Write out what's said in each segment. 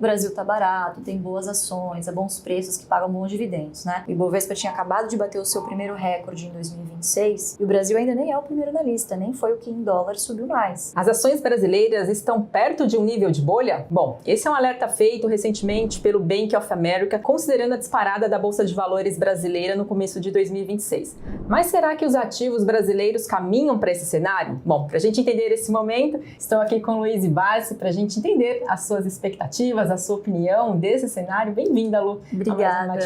Brasil tá barato, tem boas ações, bons preços que pagam bons dividendos, né? O Ibovespa tinha acabado de bater o seu primeiro recorde em 2026 e o Brasil ainda nem é o primeiro na lista, nem foi o que em dólar subiu mais. As ações brasileiras estão perto de um nível de bolha? Bom, esse é um alerta feito recentemente pelo Bank of America, considerando a disparada da Bolsa de Valores brasileira no começo de 2026. Mas será que os ativos brasileiros caminham para esse cenário? Bom, para a gente entender esse momento, estou aqui com Luiz Barsi para a gente entender as suas expectativas, a sua opinião desse cenário. Bem-vinda, Lu. Obrigada,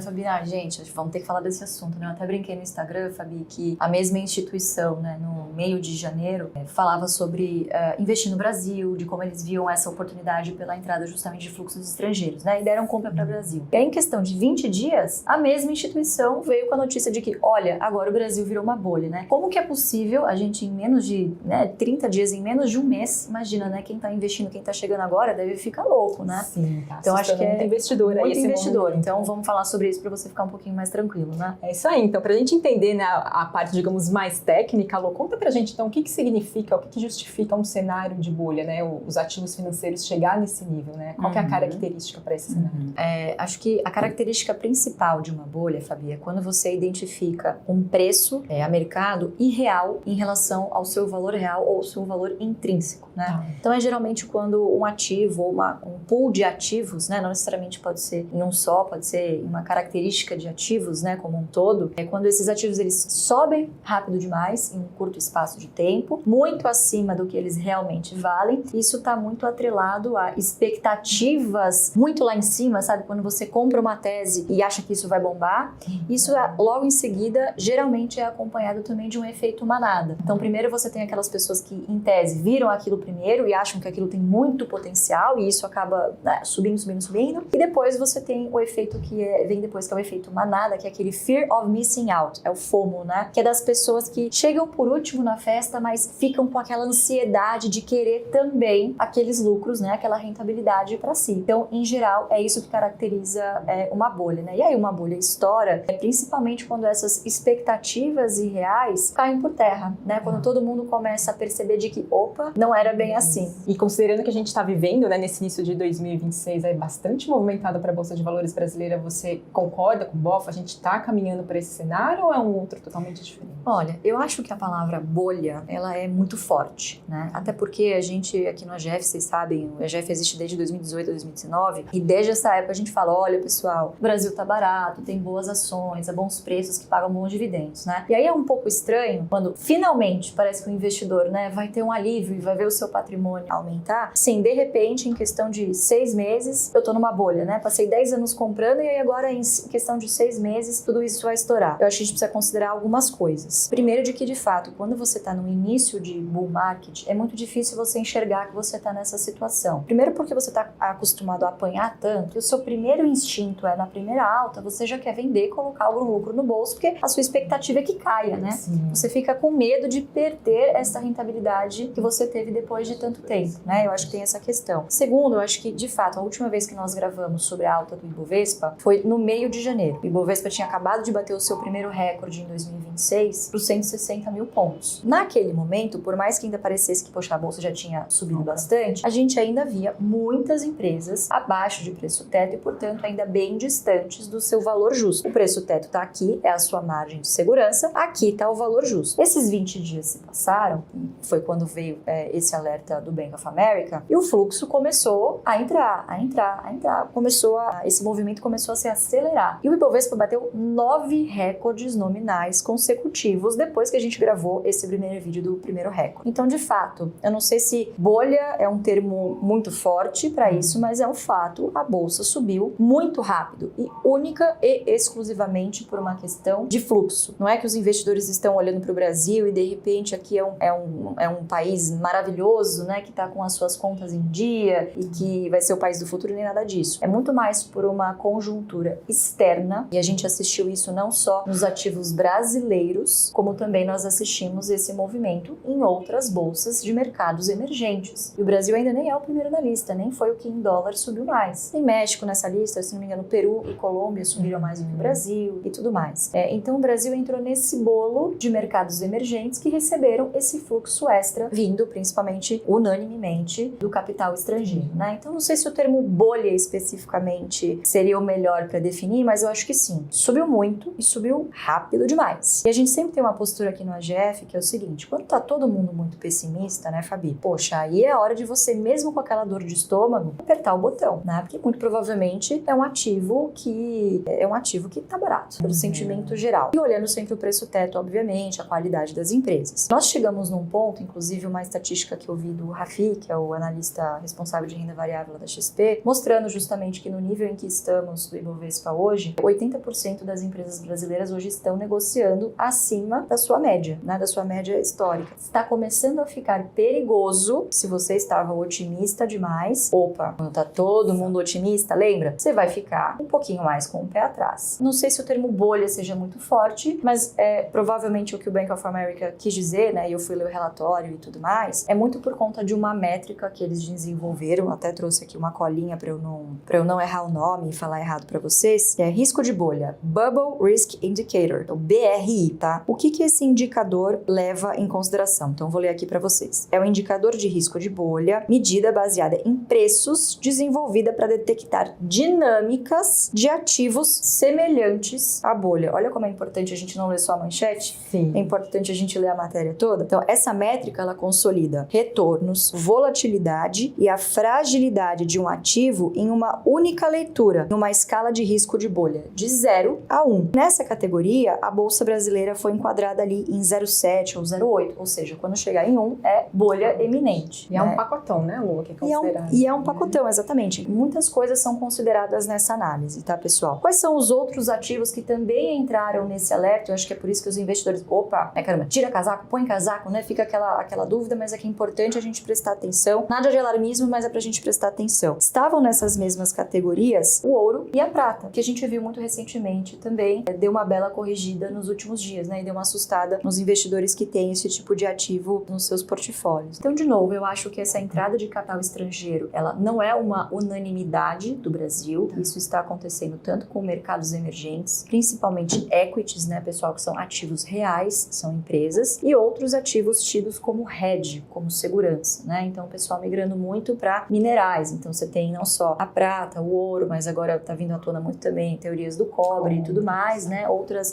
Fabi. Gente, vamos ter que falar desse assunto, né? Eu até brinquei no Instagram, Fabi, que a mesma instituição, né, no meio de janeiro, falava sobre investir no Brasil, de como eles viam essa oportunidade pela entrada justamente de fluxos estrangeiros, né? E deram compra para o Brasil. E aí, em questão de 20 dias, a mesma instituição veio com a notícia de que, olha, agora o Brasil virou uma bolha, né? Como que é possível a gente, em menos de 30 dias, em menos de um mês, imagina, né? Quem tá investindo, quem tá chegando agora, deve ficar louco, né? Sim, tá. Então, acho que é muito investidor aí esse investidor. momento. Então, vamos falar sobre isso para você ficar um pouquinho mais tranquilo, né? É isso aí. Então, pra gente entender, né, a parte, digamos, mais técnica, Lu, conta pra gente, então, o que significa, o que justifica um cenário de bolha, né? Os ativos financeiros chegar nesse nível, né? Qual que é a característica para esse cenário? Acho que a característica principal de uma bolha, Fabi, é quando você identifica um preço a mercado irreal em relação ao seu valor real ou ao seu valor intrínseco, né? Então, é geralmente quando um ativo ou um pool de ativos, né? Não necessariamente pode ser em um só, pode ser em uma característica de ativos, né? Como um todo. É quando esses ativos, eles sobem rápido demais, em um curto espaço de tempo, muito acima do que eles realmente valem. Isso está muito atrelado a expectativas muito lá em cima, sabe? Quando você compra uma tese e acha que isso vai bombar, isso logo em seguida geralmente é acompanhado também de um efeito manada. Então, primeiro você tem aquelas pessoas que, em tese, viram aquilo primeiro e acham que aquilo tem muito potencial e isso acaba subindo. E depois você tem o efeito que vem depois, que é o efeito manada, que é aquele fear of missing out, é o FOMO, né? Que é das pessoas que chegam por último na festa, mas ficam com aquela ansiedade de querer também aqueles lucros, né? Aquela rentabilidade para si. Então, em geral, é isso que caracteriza uma bolha, né? E aí uma bolha estoura, principalmente quando essas expectativas irreais caem por terra, né? Quando todo mundo começa a perceber de que, opa, não era bem assim. E considerando que a gente está vivendo, né, nesse início de 2026 aí bastante movimentado para a Bolsa de Valores brasileira, você concorda com o BOF? A gente está caminhando para esse cenário ou é um outro totalmente diferente? Olha, eu acho que a palavra bolha, ela é muito forte, né? Até porque a gente aqui no EGF, vocês sabem, o EGF existe desde 2018 a 2019 e desde essa época a gente fala, olha pessoal, o Brasil tá barato, tem boas ações, bons preços que pagam bons dividendos, né? E aí é um pouco estranho quando finalmente parece que o investidor, né, vai ter um alívio e vai ver o seu patrimônio aumentar. Sim, de repente, em questão de 6 meses, eu tô numa bolha, né? Passei 10 anos comprando e aí agora em questão de 6 meses, tudo isso vai estourar. Eu acho que a gente precisa considerar algumas coisas. Primeiro de que, de fato, quando você tá no início de bull market, é muito difícil você enxergar que você tá nessa situação. Primeiro porque você tá acostumado a apanhar tanto, que o seu primeiro instinto na primeira alta, você já quer vender e colocar algum lucro no bolso, porque a sua expectativa é que caia, né? Sim. Você fica com medo de perder essa rentabilidade que você teve depois de tanto tempo, né? Eu acho que tem essa questão. Segundo, eu acho que, de fato, a última vez que nós gravamos sobre a alta do Ibovespa foi no meio de janeiro. O Ibovespa tinha acabado de bater o seu primeiro recorde em 2026 para os 160 mil pontos. Naquele momento, por mais que ainda parecesse que, poxa, a bolsa já tinha subido bastante, a gente ainda via muitas empresas abaixo de preço teto e, portanto, ainda bem distantes do seu valor justo. O preço teto está aqui, é a sua margem de segurança, aqui está o valor justo. Esses 20 dias se passaram, foi quando veio esse alerta do Bank of America, e o fluxo começou a entrar, esse movimento começou a se acelerar. E o Ibovespa bateu 9 recordes nominais consecutivos depois que a gente gravou esse primeiro vídeo do primeiro recorde. Então, de fato, eu não sei se bolha é um termo muito forte para isso, mas é um fato, a bolsa subiu muito rápido e única e exclusivamente por uma questão de fluxo. Não é que os investidores estão olhando para o Brasil e de repente aqui é um país maravilhoso, né, que está com as suas contas em dia e que vai ser o país do futuro, nem nada disso. É muito mais por uma conjuntura externa, e a gente assistiu isso não só nos ativos brasileiros, como também nós assistimos esse movimento em outras bolsas de mercados emergentes. E o Brasil ainda nem é o primeiro na lista, nem foi o que em dólar subiu mais. Tem México nessa lista, se não me engano, Peru e Colômbia subiram mais do que o Brasil e tudo mais. Então o Brasil entrou nesse bolo de mercados emergentes que receberam esse fluxo extra vindo, principalmente, unanimemente, do capital estrangeiro, né? Então não sei se o termo bolha especificamente seria o melhor para definir, mas eu acho que sim. Subiu muito e subiu rápido demais. E a gente sempre tem uma postura aqui no AGF que é o seguinte, quando tá todo mundo muito pessimista, né, Fabi? Poxa, aí é hora de você, mesmo com aquela dor de estômago, apertar o botão, né? Porque muito provavelmente é um ativo que tá barato, pelo sentimento geral. E olhando sempre o preço teto, obviamente, a qualidade das empresas. Nós chegamos num ponto, inclusive uma estatística que eu vi do Rafi, que é o analista responsável de renda variável da XP, mostrando justamente que no nível em que estamos do Ibovespa hoje, 80% das empresas brasileiras hoje estão negociando acima da sua média, né, da sua média histórica. Está começando a ficar perigoso se você estava otimista demais. Opa, quando tá todo mundo otimista, lembra? Você vai ficar um pouquinho mais com o pé atrás. Não sei se o termo bolha seja muito forte, mas provavelmente o que o Bank of America quis dizer, né, e eu fui ler o relatório e tudo mais, é muito por conta de uma métrica que eles desenvolveram, até trouxe aqui uma colinha para eu não errar o nome e falar errado para vocês, que é risco de bolha, Bubble Risk Indicator, o BRI, tá? O que esse indicador leva em consideração? Então, vou ler aqui para vocês. É o indicador de risco de bolha, medida baseada em preços, desenvolvida para detectar dinâmicas de ativos semelhantes à bolha. Olha como é importante a gente não ler só a manchete. Sim. É importante a gente ler a matéria toda. Então, essa métrica, ela consolida retornos, volatilidade e a fragilidade de um ativo em uma única leitura, numa escala de risco de bolha, de 0 a 1. Nessa categoria, a Bolsa Brasileira foi enquadrada ali em 0,7 ou 0,8, ou seja, quando chegar em 1, é bolha eminente. E é um pacotão, né, Lu, que é considerado. E é um pacotão, exatamente. Muitas coisas são consideradas nessa análise, tá, pessoal? Quais são os outros ativos que também entraram nesse alerta? Eu acho que é por isso que os investidores, caramba, tira casaco, põe casaco, né? Fica aquela dúvida, mas é que é importante a gente prestar atenção. Nada de alarmismo, mas é pra gente prestar atenção. Estavam nessas mesmas categorias o ouro e a prata, que a gente viu muito recentemente também, deu uma bela corrigida nos últimos dias, né? E deu uma assustada nos investidores que têm esse tipo de ativo nos seus portfólios. Então, de novo, eu acho que essa entrada de capital estrangeiro, ela não é uma unanimidade do Brasil. Isso está acontecendo tanto com mercados emergentes, principalmente equities, né, pessoal, que são ativos reais, são empresas, e outros ativos tidos como hedge, como segurança, né? Então, o pessoal migrando muito para minerais. Então, você tem não só a prata, o ouro, mas agora está vindo à tona muito também teorias do cobre e tudo mais, né?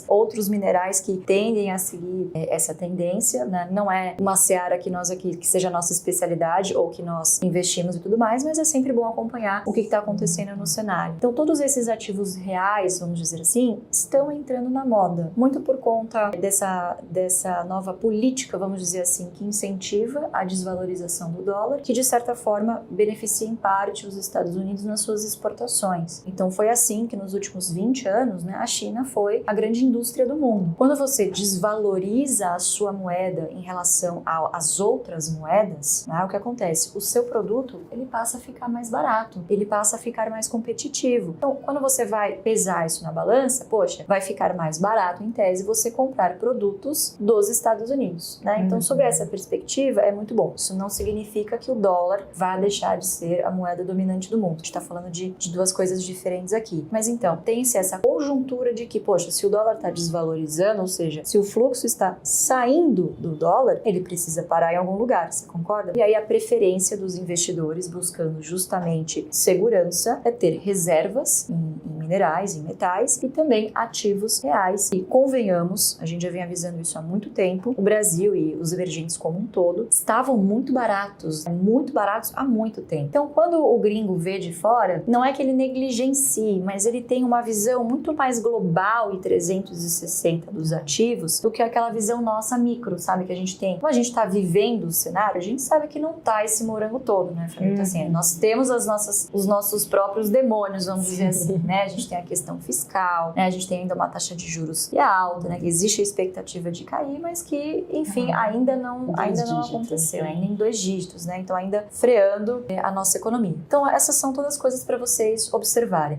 Outros minerais que tendem a seguir essa tendência, né? Não é uma seara que nós aqui, que seja a nossa especialidade ou que nós investimos e tudo mais, mas é sempre bom acompanhar o que está acontecendo no cenário. Então, todos esses ativos reais, vamos dizer assim, estão entrando na moda, muito por conta dessa nova política, vamos dizer assim, que incentiva a desvalorização do dólar, que de certa forma beneficia em parte os Estados Unidos nas suas exportações. Então, foi assim que nos últimos 20 anos, né, a China foi a grande indústria do mundo. Quando você desvaloriza a sua moeda em relação às outras moedas, né, o que acontece? O seu produto, ele passa a ficar mais barato, ele passa a ficar mais competitivo. Então, quando você vai pesar isso na balança, poxa, vai ficar mais barato, em tese, você comprar produtos dos Estados Unidos, né? Então, sobre essa perspectiva, é muito bom. Isso não significa que o dólar vai deixar de ser a moeda dominante do mundo. A gente está falando de duas coisas diferentes aqui. Mas então, tem-se essa conjuntura de que, poxa, se o dólar está desvalorizando, ou seja, se o fluxo está saindo do dólar, ele precisa parar em algum lugar, você concorda? E aí a preferência dos investidores buscando justamente segurança é ter reservas em minerais, em metais e também ativos reais. E convenhamos, a gente já vem avisando isso há muito tempo, o Brasil e os emergentes como um todo estavam muito baratos há muito tempo. Então, quando o gringo vê de fora, não é que ele negligencie, mas ele tem uma visão muito mais global e 360 dos ativos do que aquela visão nossa micro, sabe, que a gente tem. Como a gente está vivendo o cenário, a gente sabe que não tá esse morango todo, né, Fernanda? Então, assim, nós temos os nossos próprios demônios, vamos dizer assim, né? A gente tem a questão fiscal, né? A gente tem ainda uma taxa de juros que é alta, né? Que existe a expectativa de cair, mas que, enfim, ainda não aconteceu, ainda em 2 dígitos, né? Então, ainda freando a nossa economia. Então, essas são todas coisas para vocês observarem.